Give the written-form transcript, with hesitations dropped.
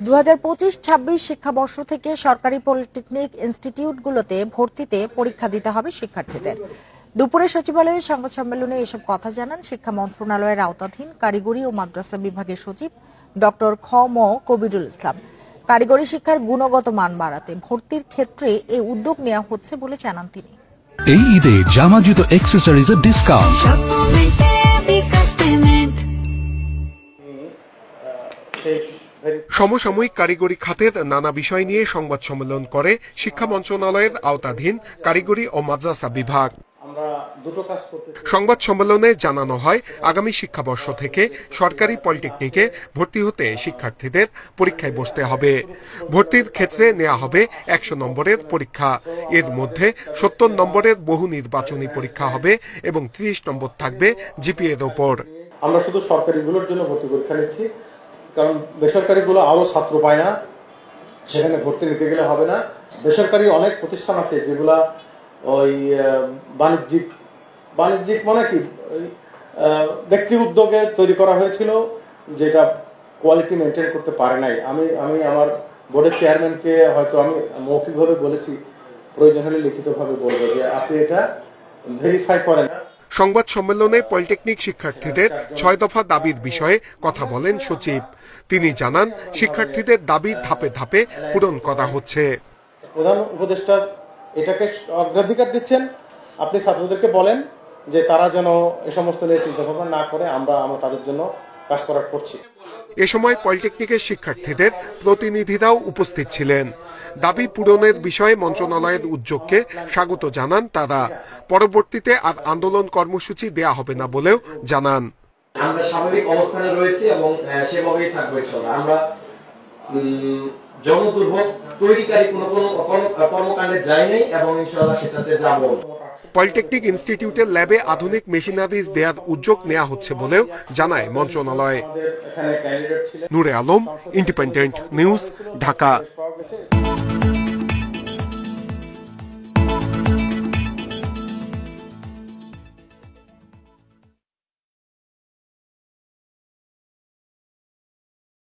2025-26 শিক্ষাবর্ষ থেকে সরকারি পলিটেকনিক ইনস্টিটিউটগুলোতে ভর্তিতে পরীক্ষা দিতে হবে শিক্ষার্থীদের। দুপুরে সচিবালয়ের সংবাদ সম্মেলনে এসব কথা জানান শিক্ষা মন্ত্রণালয়ের আওতাধীন কারিগরি ও মাদ্রাসা বিভাগের সচিব ডক্টর খ ম কবিরুল ইসলাম। কারিগরি শিক্ষার গুণগত মান বাড়াতে ভর্তির ক্ষেত্রে এই উদ্যোগ নেওয়া হচ্ছে বলে জানান তিনি। এই ঈদে জামা জুতো অ্যাক্সেসরিজের ডিসকাউন্ট। সমসাময়িক কারিগরি খাতের নানা বিষয় নিয়ে সংবাদ সম্মেলন করে শিক্ষা মন্ত্রণালয়ের আওতাধীন কারিগরি ও মাদ্রাসা বিভাগ। সংবাদ সম্মেলনে জানানো হয়, আগামী শিক্ষাবর্ষ থেকে সরকারি পলিটেকনিকে ভর্তি হতে শিক্ষার্থীদের পরীক্ষায় বসতে হবে। ভর্তির ক্ষেত্রে নেওয়া হবে 100 নম্বরের পরীক্ষা। এর মধ্যে 70 নম্বরের বহু নির্বাচনী পরীক্ষা হবে এবং 30 নম্বর থাকবে জিপিএর ওপর। আমরা শুধু সরকারিগুলোর জন্য ভর্তি পরীক্ষা নিচ্ছি, কারণ বেসরকারিগুলো আরো ছাত্র পায় না, সেখানে ভর্তি নিতে গেলে হবে না। বেসরকারি অনেক প্রতিষ্ঠান আছে যেগুলা ওই বাণিজ্যিক মানে কি ব্যক্তি উদ্যোগে তৈরি করা হয়েছিল, যেটা কোয়ালিটি মেনটেন করতে পারে নাই। আমি আমার বোর্ডের চেয়ারম্যানকে হয়তো আমি মৌখিকভাবে বলেছি, প্রয়োজন হলে লিখিতভাবে বলবো যে আপনি এটা ভেরিফাই করেন। সংবাদ সম্মেলনে পলিটেকনিক শিক্ষার্থীদের 6 দফা দাবির বিষয়ে কথা বলেন সচিব। তিনি জানান, শিক্ষার্থীদের দাবি ধাপে ধাপে পূরণ করা হচ্ছে। প্রধান উপদেষ্টা এটাকে অগ্রাধিকার দিচ্ছেন। আপনি ছাত্রদেরকে বলেন যে তারা যেন এ সমস্ত নিয়ে চিন্তা ভাবনা না করে, আমরা তাদের জন্য কাজ করার করছি। এ সময় পলিটেকনিকের শিক্ষার্থীদের প্রতিনিধিরাও উপস্থিত ছিলেন। দাবি পূরণের বিষয়ে মন্ত্রণালয়ের উদ্যোগকে স্বাগত জানান তারা। পরবর্তীতে আর আন্দোলন কর্মসূচি দেয়া হবে না বলেও জানান। আমরা স্বাভাবিক অবস্থানে রয়েছি এবং সেভাবেই থাকবো ইনশাআল্লাহ। আমরা জনদুর্ভোগ তৈরিকারী কোনো কর্মকাণ্ডে যাই নাই এবং ইনশাআল্লাহ সেটাতে যাব। পলিটেকনিক ইনস্টিটিউটের ল্যাবে আধুনিক মেশিনারিজ দেওয়ার উদ্যোগ নেওয়া হচ্ছে বলেও জানায় মন্ত্রণালয়। নূরে আলম, ইন্ডিপেন্ডেন্ট নিউজ, ঢাকা।